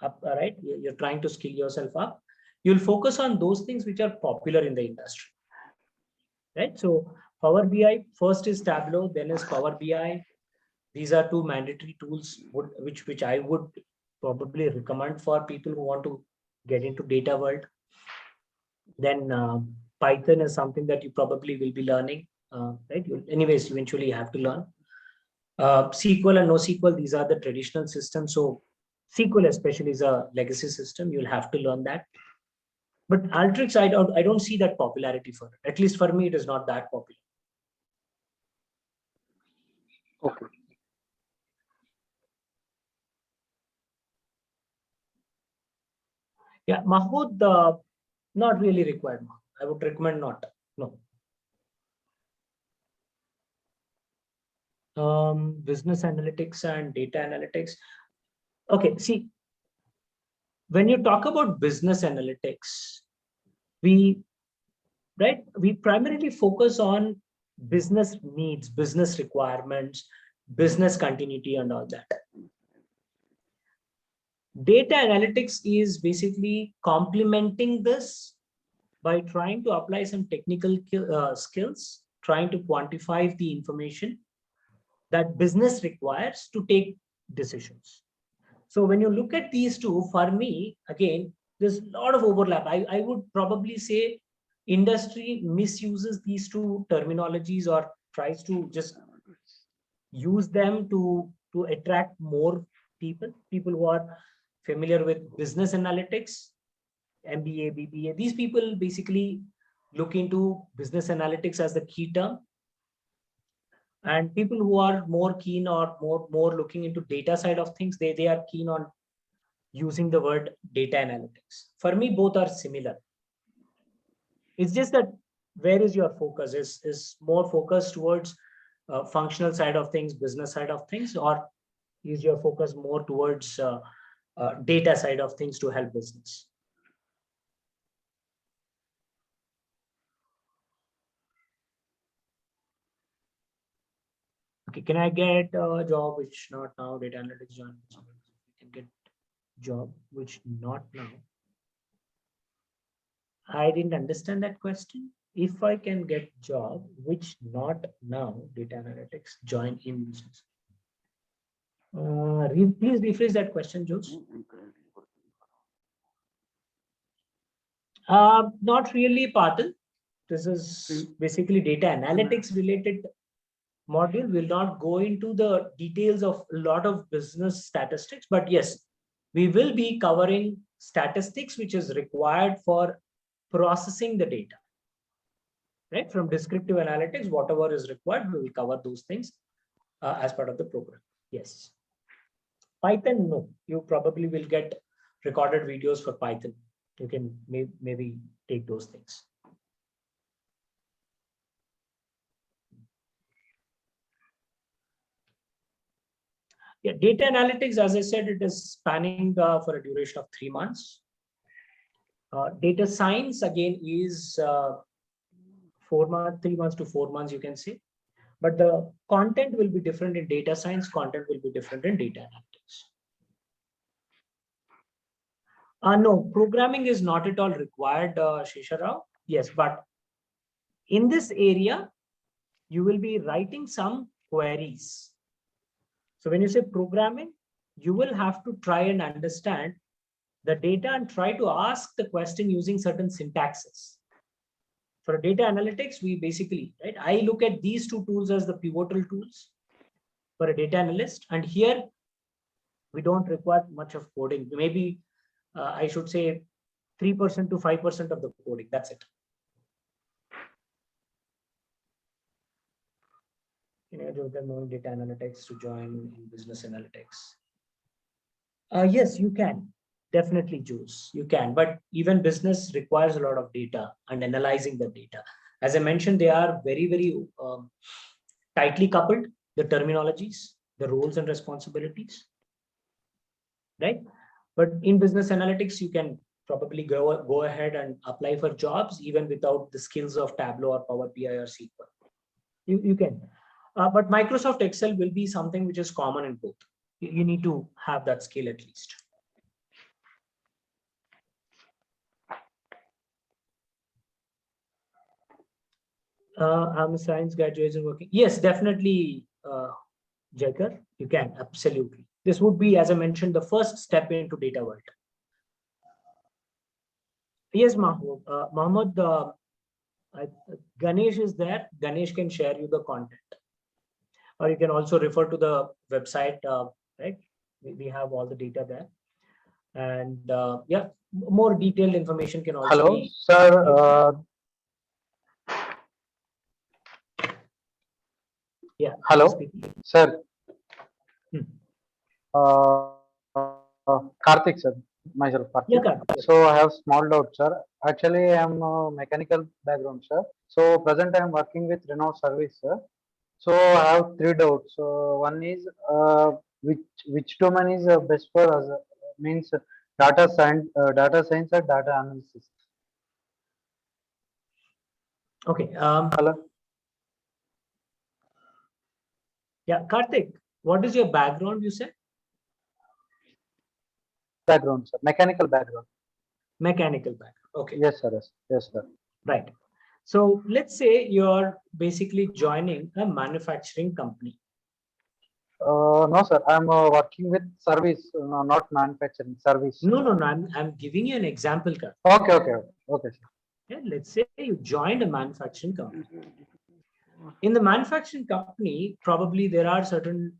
Speaker 1: up, right, you're trying to skill yourself up, you'll focus on those things which are popular in the industry, right? So Power BI, first is Tableau, then is Power BI. These are two mandatory tools which I would probably recommend for people who want to get into data world. Then Python is something that you probably will be learning, right? Anyways, eventually you have to learn. SQL and NoSQL, these are the traditional systems. So SQL especially is a legacy system. You'll have to learn that. But Alteryx, I don't see that popularity for it. At least for me, it is not that popular.
Speaker 3: Okay.
Speaker 1: Yeah, Mahmood, not really required. I would recommend not. No. Business analytics and data analytics. Okay, see, when you talk about business analytics, we primarily focus on business needs, business requirements, business continuity, and all that. Data analytics is basically complementing this by trying to apply some technical skills, trying to quantify the information that business requires to take decisions. So when you look at these two, for me, again, there's a lot of overlap. I would probably say industry misuses these two terminologies or tries to just use them to attract more people who are familiar with business analytics, MBA, BBA. These people basically look into business analytics as the key term. And people who are more keen or more looking into data side of things, they are keen on using the word data analytics. For me, both are similar. It's just that where is your focus? Is more focused towards functional side of things, business side of things, or is your focus more towards data side of things to help business? Okay, can I get a job which not now, data analytics join? Can get job which not now. I didn't understand that question. If I can get job which not now, data analytics join in business. Please rephrase that question, Jules. Not really, Patil. This is basically data analytics related module. Will not go into the details of a lot of business statistics, but yes, we will be covering statistics which is required for processing the data, right? From descriptive analytics, whatever is required, we will cover those things as part of the program. Yes. Python, no. You probably will get recorded videos for Python. You can maybe take those things. Yeah, data analytics, as I said, it is spanning for a duration of 3 months. Data science, again, is 3 months to 4 months, you can say. But the content will be different in data science, content will be different in data analytics. No, programming is not at all required, Shesha Rao. Yes, but in this area, you will be writing some queries. So when you say programming, you will have to try and understand the data and try to ask the question using certain syntaxes. For data analytics, we basically, right, I look at these two tools as the pivotal tools for a data analyst. And here, we don't require much of coding. Maybe I should say 3% to 5% of the coding. That's it. Knowing data analytics to join in business analytics. Yes, you can. Definitely choose. You can. But even business requires a lot of data and analyzing the data. As I mentioned, they are very, very tightly coupled, the terminologies, the roles and responsibilities. Right? But in business analytics, you can probably go ahead and apply for jobs even without the skills of Tableau or Power BI or SQL. You can. But Microsoft Excel will be something which is common in both. You need to have that skill at least. I'm a science graduate and working. Yes, definitely, Jaikar, you can, absolutely. This would be, as I mentioned, the first step into data world. Yes, Mahmoud. Mohammed, Ganesh is there. Ganesh can share you the content. Or you can also refer to the website, right? We have all the data there. And yeah, more detailed information can also
Speaker 4: Hello,
Speaker 1: be.
Speaker 4: Sir.
Speaker 1: Yeah.
Speaker 4: Hello, sir. Karthik, sir. Myself, Karthik.
Speaker 1: Yeah, Karthik.
Speaker 4: So I have small doubt, sir. Actually, I am a mechanical background, sir. So present I am working with Renault Service, sir. So I have 3 doubts. So one is which domain is best for us? Means data science or data analysis.
Speaker 1: Okay.
Speaker 4: Hello.
Speaker 1: Yeah, Karthik, what is your background, you said?
Speaker 4: Background, sir. Mechanical background.
Speaker 1: Mechanical background. Okay.
Speaker 4: Yes, sir. Yes, sir.
Speaker 1: Right. So let's say you're basically joining a manufacturing company.
Speaker 4: No, sir. I'm working with service, not manufacturing service.
Speaker 1: No. I'm giving you an example, Karthik.
Speaker 4: Okay, sir.
Speaker 1: Yeah, let's say you joined a manufacturing company. In the manufacturing company, probably there are certain,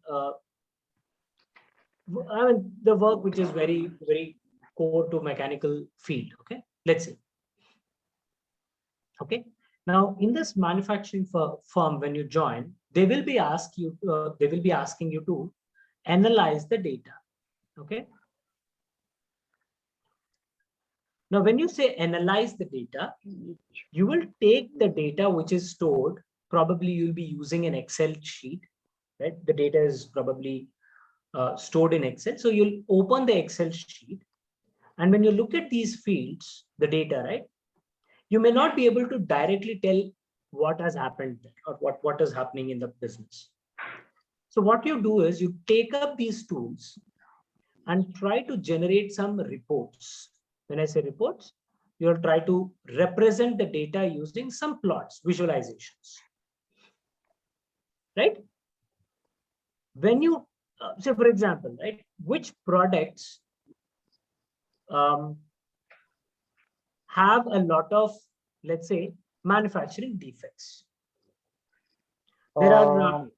Speaker 1: the work which is very, very core to mechanical field. Okay, let's say. Okay. Now, in this manufacturing firm, when you join, they will be asking you to analyze the data. Okay. Now, when you say analyze the data, you will take the data which is stored. Probably you'll be using an Excel sheet, right? The data is probably stored in Excel. So you'll open the Excel sheet. And when you look at these fields, the data, right? You may not be able to directly tell what has happened or what is happening in the business. So what you do is you take up these tools and try to generate some reports. When I say reports, you'll try to represent the data using some plots, visualizations. Right? When you say, for example, right, which products have a lot of, let's say, manufacturing defects. There are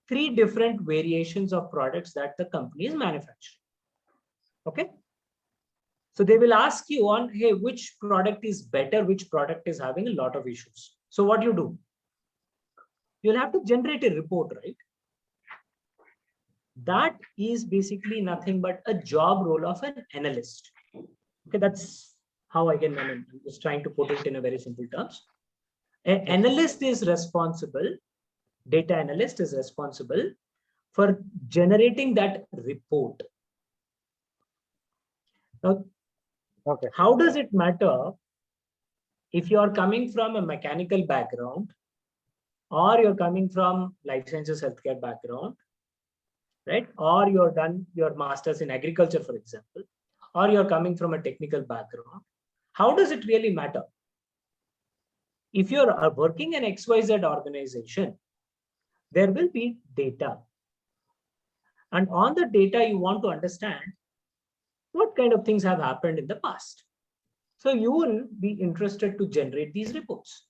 Speaker 1: 3 different variations of products that the company is manufacturing. Okay. So they will ask you on, hey, which product is better, which product is having a lot of issues. So what you do? You'll have to generate a report, right? that is basically nothing but a job role of an analyst. Okay, that's how I can, I'm just trying to put it in a very simple terms. An analyst is responsible, data analyst is responsible for generating that report. Now,
Speaker 4: Okay.
Speaker 1: how does it matter if you are coming from a mechanical background or you're coming from life sciences healthcare background, right? Or you're done your master's in agriculture, for example, or you're coming from a technical background. How does it really matter? If you're working in XYZ organization, there will be data. And on the data, you want to understand what kind of things have happened in the past. So you will be interested to generate these reports,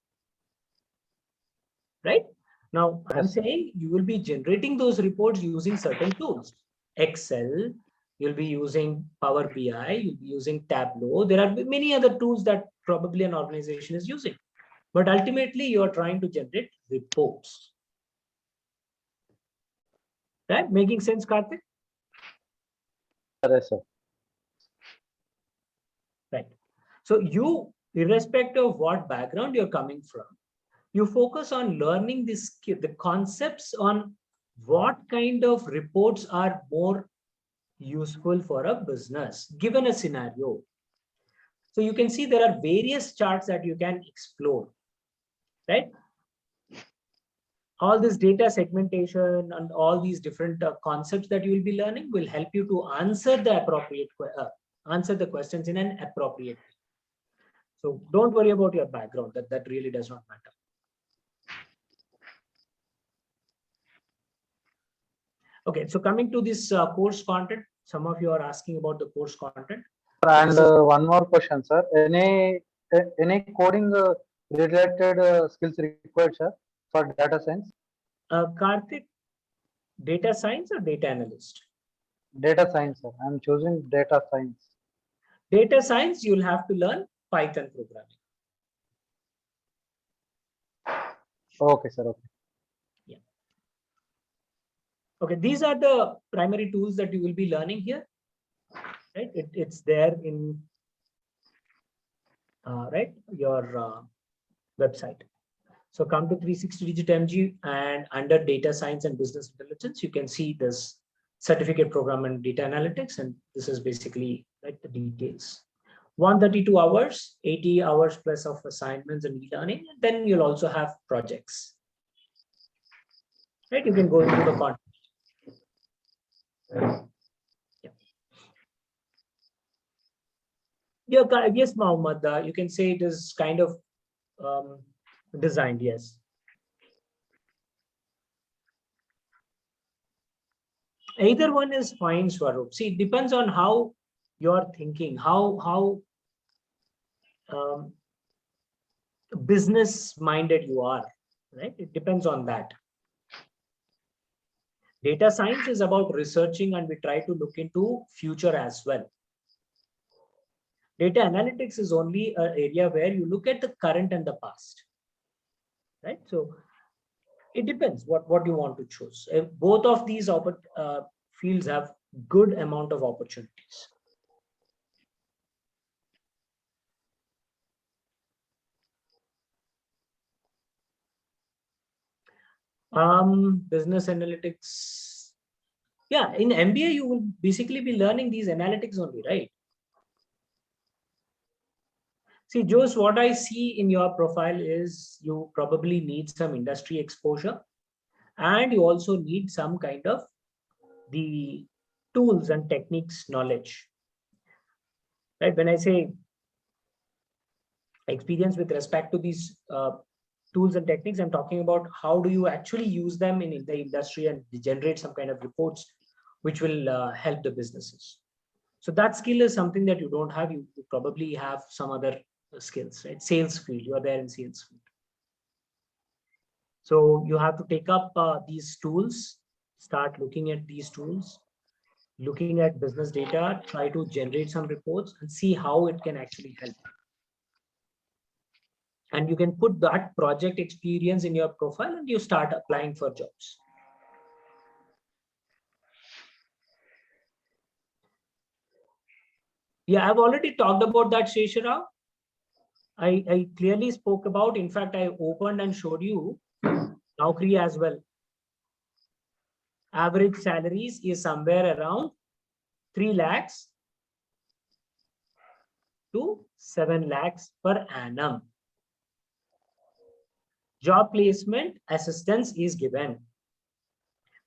Speaker 1: right? Now, I'm saying you will be generating those reports using certain tools. Excel, you'll be using Power BI, you'll be using Tableau. There are many other tools that probably an organization is using. But ultimately, you are trying to generate reports. Right? Making sense, Karthik?
Speaker 4: Yes, sir.
Speaker 1: Right. So you, irrespective of what background you're coming from, you focus on learning the concepts on what kind of reports are more useful for a business, given a scenario. So you can see there are various charts that you can explore, right? All this data segmentation and all these different concepts that you will be learning will help you to answer the appropriate answer the questions in an appropriate way. So don't worry about your background. That really does not matter. Okay, so coming to this course content, some of you are asking about the course content.
Speaker 4: And one more question, sir. Any coding related skills required, sir, for data science?
Speaker 1: Karthik, data science or data analyst?
Speaker 4: Data science, sir. I'm choosing data science.
Speaker 1: Data science, you'll have to learn Python programming.
Speaker 4: Okay, sir. Okay.
Speaker 1: Yeah. Okay, these are the primary tools that you will be learning here. Right? It's there in right your website. So come to 360 Digit MG, and under data science and business intelligence, you can see this certificate program in data analytics, and this is basically like the details. 132 hours, 80 hours plus of assignments and e-learning, and then you'll also have projects. Right? You can go into the content. Yeah, yes, Mohammed, you can say it is kind of designed, yes. Either one is fine, Swaroop. See, it depends on how you're thinking, how business minded you are, right? It depends on that. Data science is about researching, and we try to look into future as well. Data analytics is only an area where you look at the current and the past, right? So it depends what you want to choose. Both of these fields have good amount of opportunities. Business analytics. Yeah, in MBA, you will basically be learning these analytics only, right? See, Jose, what I see in your profile is you probably need some industry exposure, and you also need some kind of the tools and techniques knowledge. Right? When I say experience with respect to these tools and techniques, I'm talking about how do you actually use them in the industry and generate some kind of reports which will help the businesses. So that skill is something that you don't have. You probably have some other skills, right? Sales field, you are there in sales field. So you have to take up these tools, start looking at these tools, looking at business data, try to generate some reports and see how it can actually help. And you can put that project experience in your profile and you start applying for jobs. Yeah, I've already talked about that, Sheshara. I clearly spoke about, in fact, I opened and showed you Naukri as well. Average salaries is somewhere around 3 lakhs to 7 lakhs per annum. Job placement assistance is given.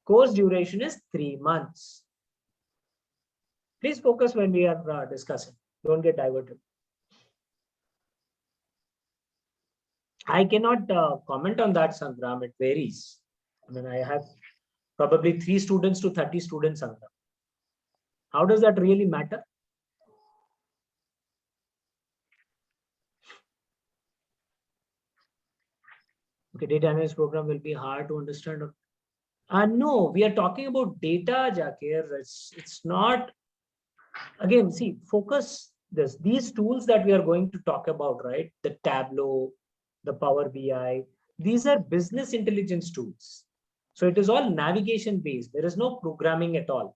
Speaker 1: Course duration is 3 months. Please focus when we are discussing. Don't get diverted. I cannot comment on that, Sangram. It varies. I mean, I have probably 3 students to 30 students, Sangram. How does that really matter? Okay, data analyst program will be hard to understand. No, we are talking about data, Jakir. It's not. Again, see, focus this. These tools that we are going to talk about, right? The Tableau, the Power BI, these are business intelligence tools. So it is all navigation based. There is no programming at all.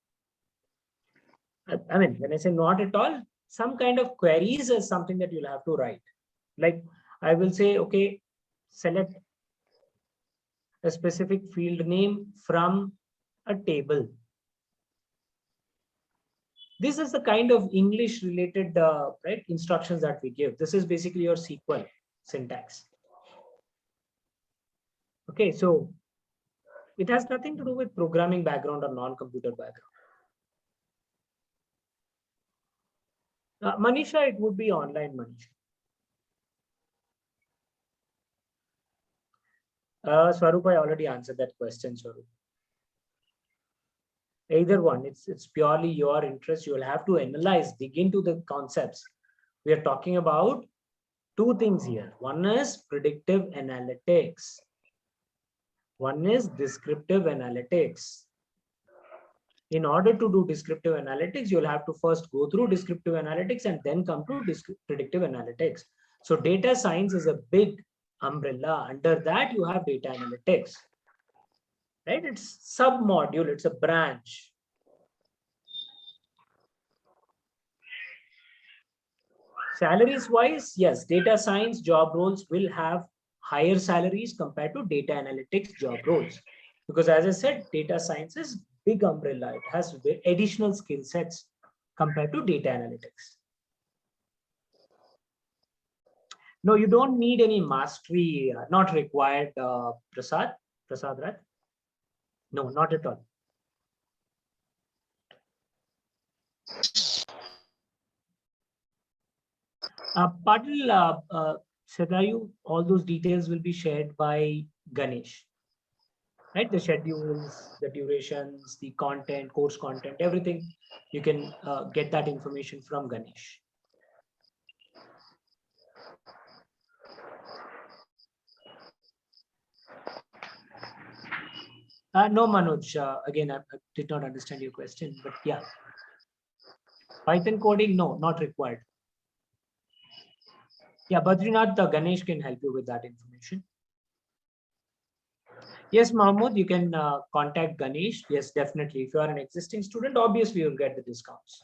Speaker 1: I mean, when I say not at all, some kind of queries is something that you'll have to write. Like I will say, okay, select a specific field name from a table. This is the kind of English related right, instructions that we give. This is basically your SQL syntax. Okay, so it has nothing to do with programming background or non-computer background. Manisha, it would be online, Manisha. Swaroop, I already answered that question, Swaroop. Either one, it's purely your interest. You will have to analyze, dig into the concepts. We are talking about 2 things here. One is predictive analytics. One is descriptive analytics. In order to do descriptive analytics, you'll have to first go through descriptive analytics and then come to predictive analytics. So data science is a big umbrella. Under that, you have data analytics. Right? It's sub-module, it's a branch. Salaries wise, yes, data science job roles will have higher salaries compared to data analytics job roles. Because as I said, data science is big umbrella. It has additional skill sets compared to data analytics. No, you don't need any mastery, not required, Prasad, right? No, not at all. Patil, Sadayu, all those details will be shared by Ganesh. Right, the schedules, the durations, the content, course content, everything. You can get that information from Ganesh. No, Manoj, again, I did not understand your question, but yeah. Python coding, no, not required. Yeah, Badrinath, Ganesh can help you with that information. Yes, Mahmoud, you can contact Ganesh. Yes, definitely. If you are an existing student, obviously you'll get the discounts.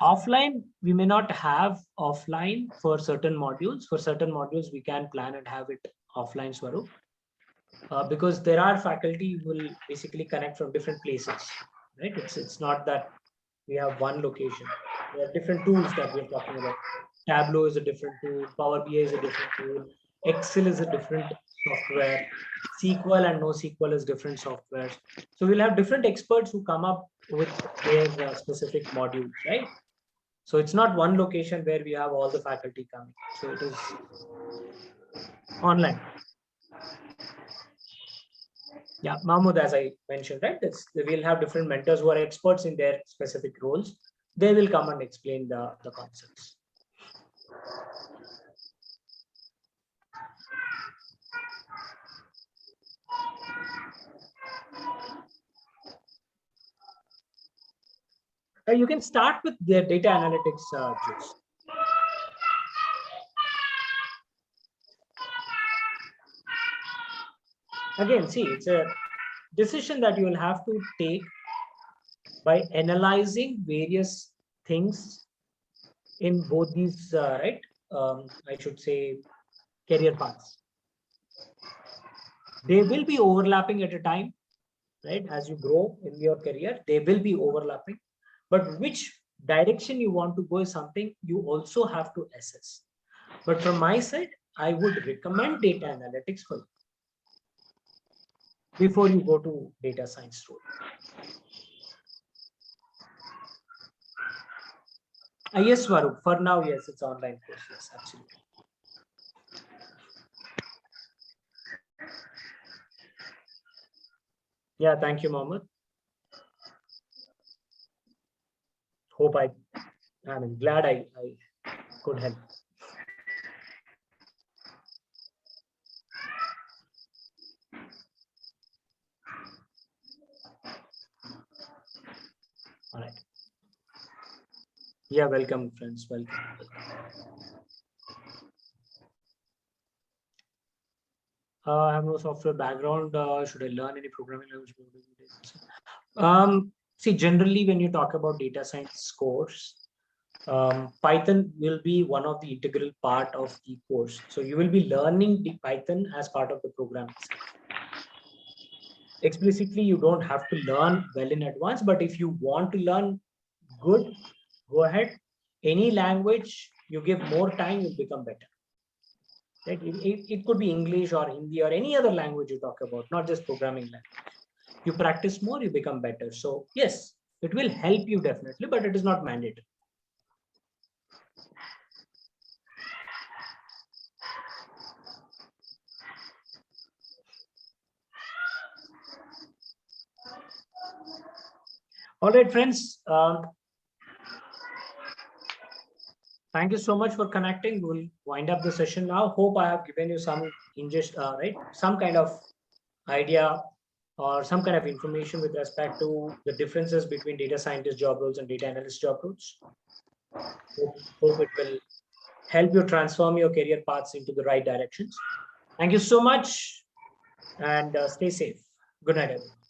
Speaker 1: Offline, we may not have offline for certain modules. For certain modules, we can plan and have it offline, Swaroop. Because there are faculty who will basically connect from different places, right? It's not that we have one location. There are different tools that we're talking about. Tableau is a different tool, Power BI is a different tool, Excel is a different software, SQL and NoSQL is different softwares. So we'll have different experts who come up with their specific modules, right? So it's not one location where we have all the faculty coming. So it is online. Yeah, Mahmoud, as I mentioned, right? We'll have different mentors who are experts in their specific roles. They will come and explain the concepts. You can start with their data analytics juice. Again, see, decision that you will have to take by analyzing various things in both these, I should say, career paths. They will be overlapping at a time, right? As you grow in your career, they will be overlapping. But which direction you want to go is something you also have to assess. But from my side, I would recommend data analytics for you before you go to data science role. Yes, Swaroop, for now, yes, it's online course. Yes, absolutely. Yeah, thank you, Mohammed. Hope I'm glad I could help. All right. Yeah, welcome, friends. Welcome. I have no software background. Should I learn any programming language? See, generally, when you talk about data science course, Python will be one of the integral part of the course. So you will be learning the Python as part of the program itself. Explicitly, you don't have to learn well in advance, but if you want to learn good, go ahead. Any language you give more time will become better. Right? It could be English or Hindi or any other language you talk about, not just programming language. You practice more, you become better. So yes, it will help you definitely, but it is not mandatory. All right, friends. Thank you so much for connecting. We'll wind up the session now. Hope I have given you some some kind of idea or some kind of information with respect to the differences between data scientist job roles and data analyst job roles. Hope it will help you transform your career paths into the right directions. Thank you so much and stay safe. Good night, everyone.